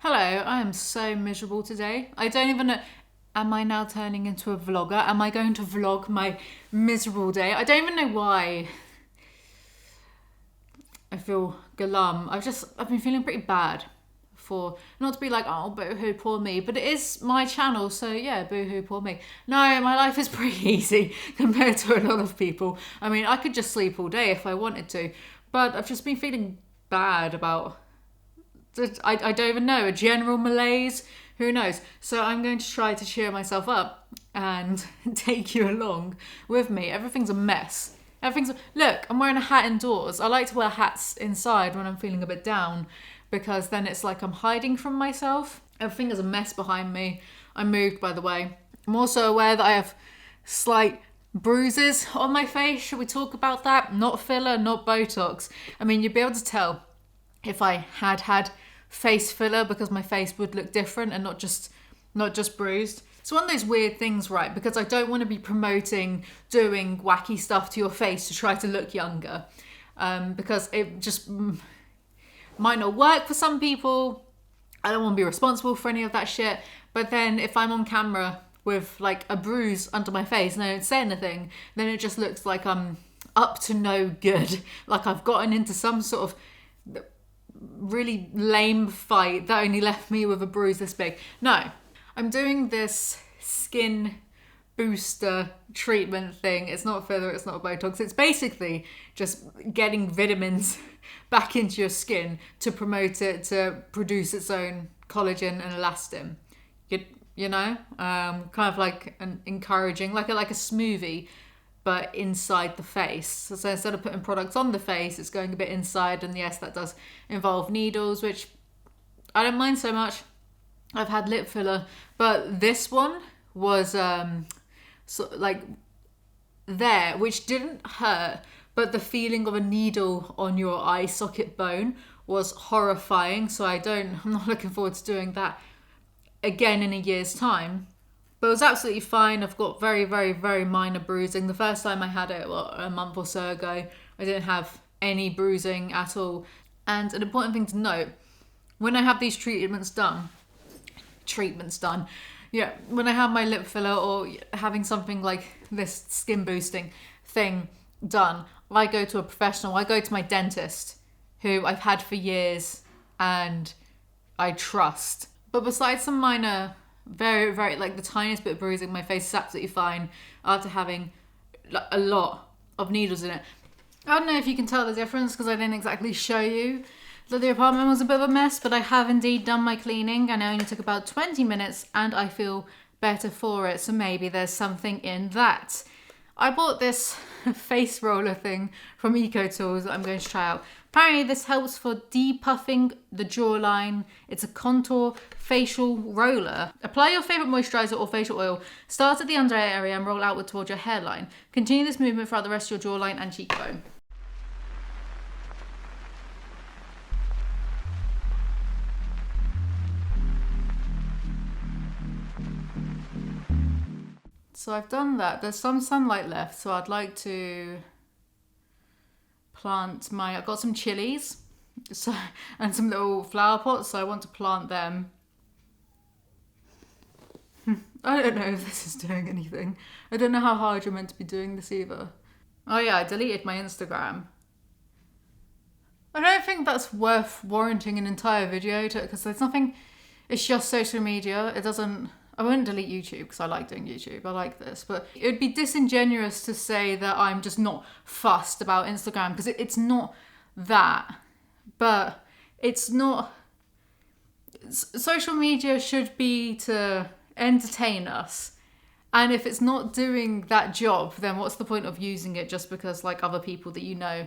Hello, I am so miserable today. I don't even know. Am I now turning into a vlogger? Am I going to vlog my miserable day? I don't even know why I feel glum. I've been feeling pretty bad for, not to be like, oh, boo-hoo, poor me, but it is my channel, so yeah, boo-hoo, poor me. No, my life is pretty easy compared to a lot of people. I mean, I could just sleep all day if I wanted to, but I've just been feeling bad about I don't even know, a general malaise. Who knows? So I'm going to try to cheer myself up and take you along with me. Everything's a mess. Look, I'm wearing a hat indoors. I like to wear hats inside when I'm feeling a bit down because then it's like I'm hiding from myself. Everything is a mess behind me. I'm moved, by the way. I'm also aware that I have slight bruises on my face. Should we talk about that? Not filler, not Botox. I mean, you'd be able to tell if I had face filler because my face would look different and not just bruised. It's one of those weird things, right? Because I don't want to be promoting doing wacky stuff to your face to try to look younger, because it just might not work for some people. I don't want to be responsible for any of that shit. But then if I'm on camera with like a bruise under my face and I don't say anything, then it just looks like I'm up to no good. Like I've gotten into some sort of really lame fight that only left me with a bruise this big. No, I'm doing this skin booster treatment thing. It's not filler, it's not Botox. It's basically just getting vitamins back into your skin to promote it to produce its own collagen and elastin. You know, kind of like an encouraging, like a smoothie, but inside the face. So instead of putting products on the face, it's going a bit inside. And yes, that does involve needles, which I don't mind so much. I've had lip filler, but this one was which didn't hurt, but the feeling of a needle on your eye socket bone was horrifying. So I'm not looking forward to doing that again in a year's time. But it was absolutely fine. I've got very, very, very minor bruising. The first time I had it, a month or so ago, I didn't have any bruising at all. And an important thing to note, when I have these treatments done, when I have my lip filler or having something like this skin boosting thing done, I go to a professional. I go to my dentist, who I've had for years and I trust. But besides some minor, very, very, like the tiniest bit of bruising, my face is absolutely fine after having a lot of needles in it. I don't know if you can tell the difference because I didn't exactly show you that the apartment was a bit of a mess, but I have indeed done my cleaning and it only took about 20 minutes and I feel better for it. So maybe there's something in that. I bought this face roller thing from Eco Tools that I'm going to try out. Apparently this helps for depuffing the jawline. It's a contour facial roller. Apply your favourite moisturiser or facial oil. Start at the under area and roll outward towards your hairline. Continue this movement throughout the rest of your jawline and cheekbone. So I've done that. There's some sunlight left, so I'd like to I've got some chilies and some little flower pots, so I want to plant them. I don't know if this is doing anything. I don't know how hard you're meant to be doing this either. Oh yeah, I deleted my Instagram. I don't think that's worth warranting an entire video to, because there's nothing, it's just social media. I wouldn't delete YouTube because I like doing YouTube. I like this. But it would be disingenuous to say that I'm just not fussed about Instagram because it's not that. But it's not... Social media should be to entertain us. And if it's not doing that job, then what's the point of using it just because like other people that you know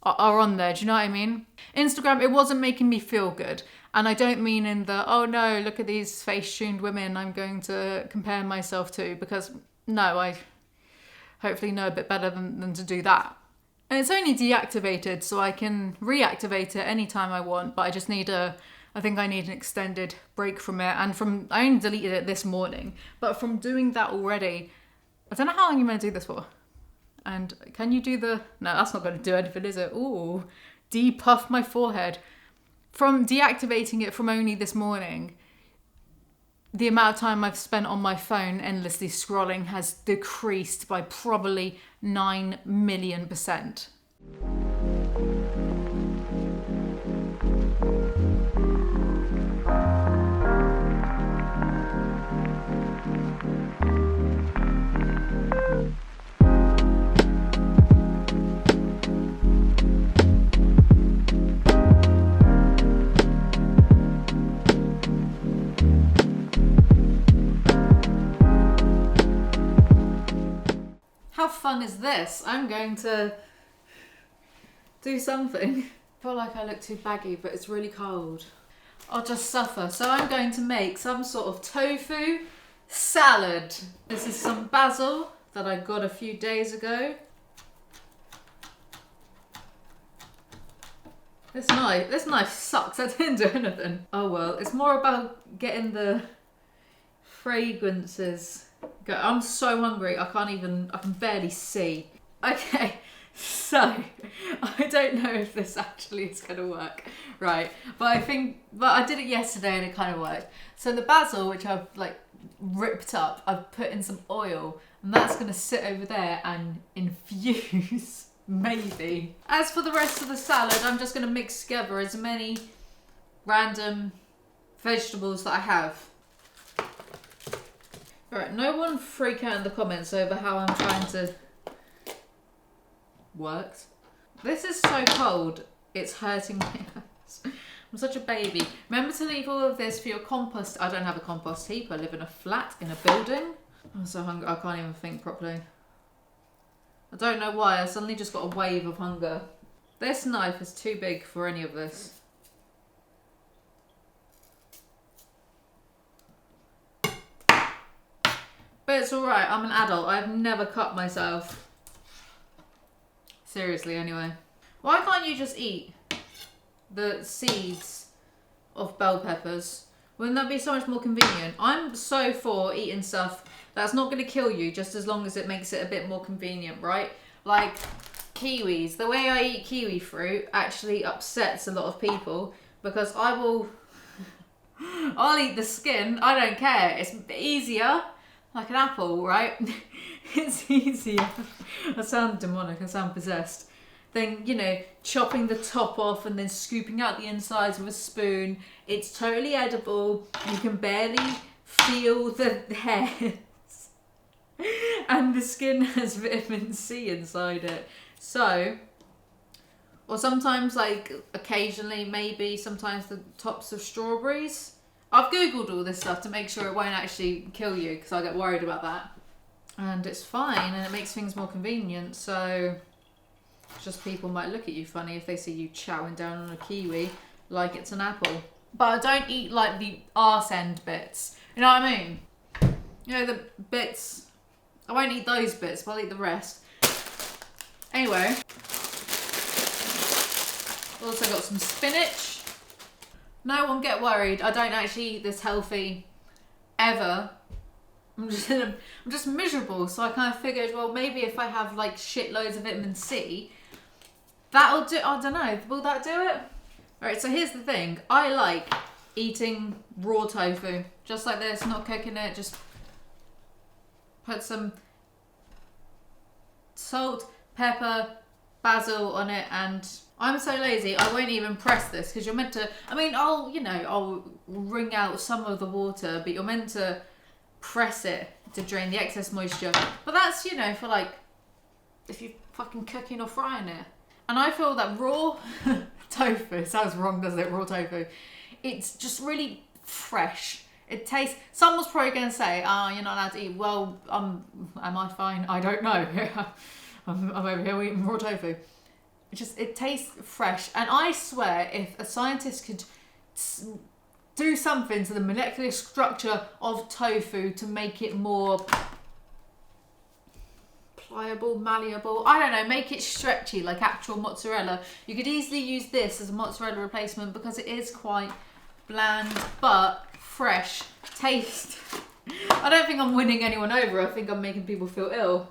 are on there? Do you know what I mean? Instagram, it wasn't making me feel good. And I don't mean in the, oh no, look at these face-tuned women I'm going to compare myself to, because no, I hopefully know a bit better than to do that. And it's only deactivated, so I can reactivate it anytime I want, but I just need I think I need an extended break from it. And I only deleted it this morning, but from doing that already, I don't know how long you're going to do this for. And can you do no, that's not going to do anything, is it? Ooh, depuff my forehead. from deactivating it from only this morning, the amount of time I've spent on my phone endlessly scrolling has decreased by probably 9 million%. How fun is this? I'm going to do something. I feel like I look too baggy, but it's really cold. I'll just suffer. So I'm going to make some sort of tofu salad. This is some basil that I got a few days ago. This knife sucks. I didn't do anything. Oh well, it's more about getting the fragrances. I'm so hungry, I can barely see. Okay, so I don't know if this actually is gonna work, right? But I did it yesterday and it kind of worked. So the basil, which I've like ripped up, I've put in some oil, and that's gonna sit over there and infuse, maybe. As for the rest of the salad, I'm just gonna mix together as many random vegetables that I have. Alright, no one freak out in the comments over how I'm trying to... Worked. This is so cold, it's hurting my hands. I'm such a baby. Remember to leave all of this for your compost. I don't have a compost heap, I live in a flat, in a building. I'm so hungry, I can't even think properly. I don't know why, I suddenly just got a wave of hunger. This knife is too big for any of this. But it's alright, I'm an adult. I've never cut myself. Seriously, anyway. Why can't you just eat the seeds of bell peppers? Wouldn't that be so much more convenient? I'm so for eating stuff that's not going to kill you just as long as it makes it a bit more convenient, right? Like kiwis. The way I eat kiwi fruit actually upsets a lot of people because I'll eat the skin. I don't care. It's easier. Like an apple, right? It's easier. I sound demonic, I sound possessed. Then, you know, chopping the top off and then scooping out the insides with a spoon. It's totally edible. You can barely feel the hairs. And the skin has vitamin C inside it. So, or sometimes like occasionally maybe sometimes the tops of strawberries. I've googled all this stuff to make sure it won't actually kill you because I get worried about that. And it's fine and it makes things more convenient, so it's just people might look at you funny if they see you chowing down on a kiwi like it's an apple. But I don't eat like the arse end bits, you know what I mean? You know the bits, I won't eat those bits but I'll eat the rest. Anyway, also got some spinach. No one get worried, I don't actually eat this healthy ever. I'm just miserable, so I kind of figured, well, maybe if I have like shitloads of vitamin C, that'll do. I don't know, will that do it? Alright, so here's the thing. I like eating raw tofu, just like this, not cooking it, just put some salt, pepper, basil on it, and I'm so lazy, I won't even press this because you're meant to, I mean, I'll wring out some of the water, but you're meant to press it to drain the excess moisture. But that's, you know, for like, if you're fucking cooking or frying it. And I feel that raw tofu, it sounds wrong, doesn't it, raw tofu, it's just really fresh. It tastes, someone's probably going to say, you're not allowed to eat. Well, am I fine? I don't know. I'm over here eating raw tofu. It tastes fresh. And I swear, if a scientist could do something to the molecular structure of tofu to make it more pliable, malleable, I don't know, make it stretchy like actual mozzarella. You could easily use this as a mozzarella replacement because it is quite bland but fresh taste. I don't think I'm winning anyone over, I think I'm making people feel ill.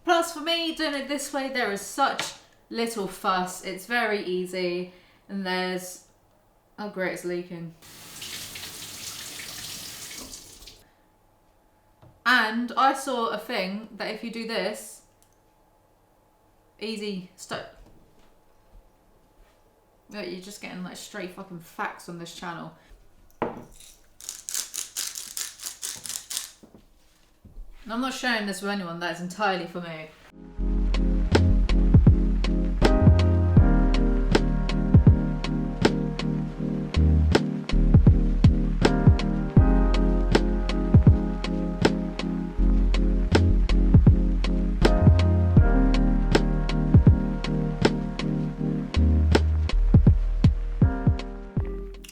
Plus for me, doing it this way, there is such little fuss. It's very easy. And there's, oh great, it's leaking. And I saw a thing that if you do this, easy stuff. You're just getting like straight fucking facts on this channel. And I'm not sharing this with anyone, that is entirely for me.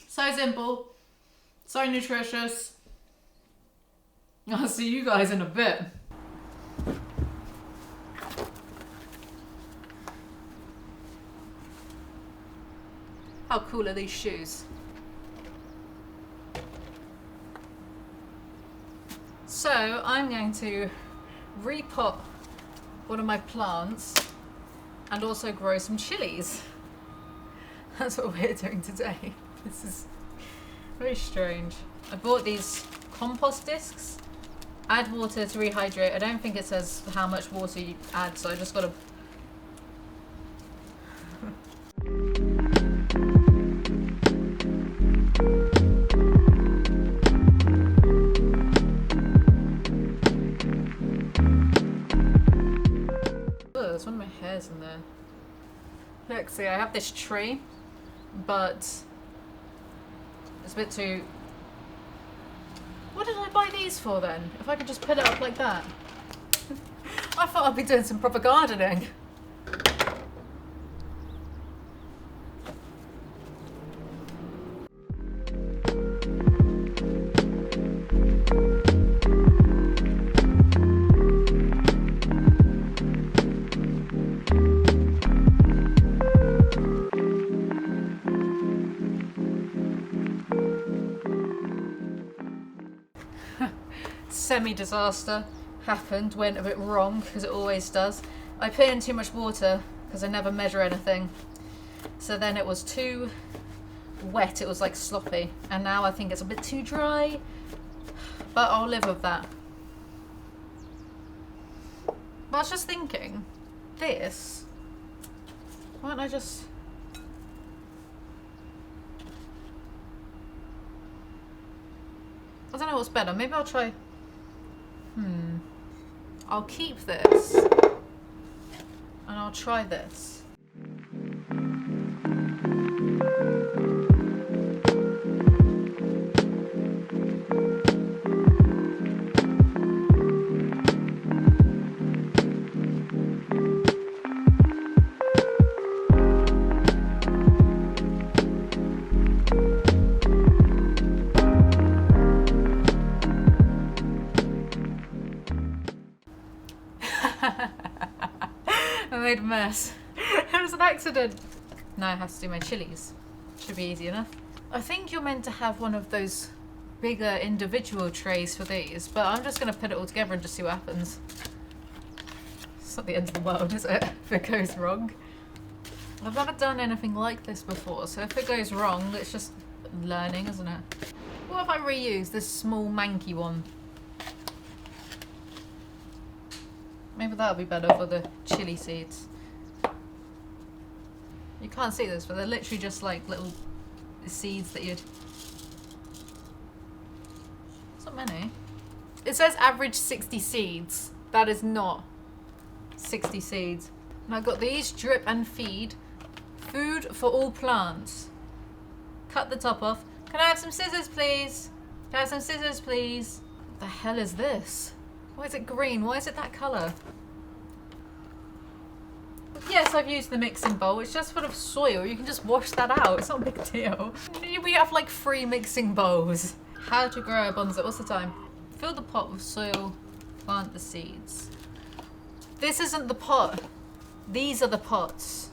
So simple, so nutritious. I'll see you guys in a bit. How cool are these shoes? So I'm going to repot one of my plants and also grow some chilies. That's what we're doing today. This is very strange. I bought these compost discs. Add water to rehydrate. I don't think it says how much water you add, so I just gotta... Oh, there's one of my hairs in there. Look, see, I have this tree, but it's a bit too... What did I buy these for then? If I could just put it up like that. I thought I'd be doing some proper gardening. Semi-disaster happened, went a bit wrong, because it always does. I put in too much water, because I never measure anything. So then it was too wet, it was like sloppy. And now I think it's a bit too dry, but I'll live with that. But I was just thinking, this, why don't I just... I don't know what's better, maybe I'll try... I'll keep this and I'll try this. I made a mess. It was an accident. Now I have to do my chilies. Should be easy enough. I think you're meant to have one of those bigger individual trays for these, but I'm just going to put it all together and just see what happens. It's not the end of the world, is it? If it goes wrong. I've never done anything like this before, so if it goes wrong, it's just learning, isn't it? What if I reuse this small manky one? Maybe that'll be better for the chili seeds. You can't see this, but they're literally just like little seeds that you'd... It's not many. It says average 60 seeds. That is not 60 seeds. And I've got these, drip and feed. Food for all plants. Cut the top off. Can I have some scissors, please? Can I have some scissors, please? What the hell is this? Why is it green? Why is it that colour? Yes, I've used the mixing bowl. It's just full of soil. You can just wash that out. It's not a big deal. We have like 3 mixing bowls. How to grow a bonsai. What's the time? Fill the pot with soil. Plant the seeds. This isn't the pot. These are the pots.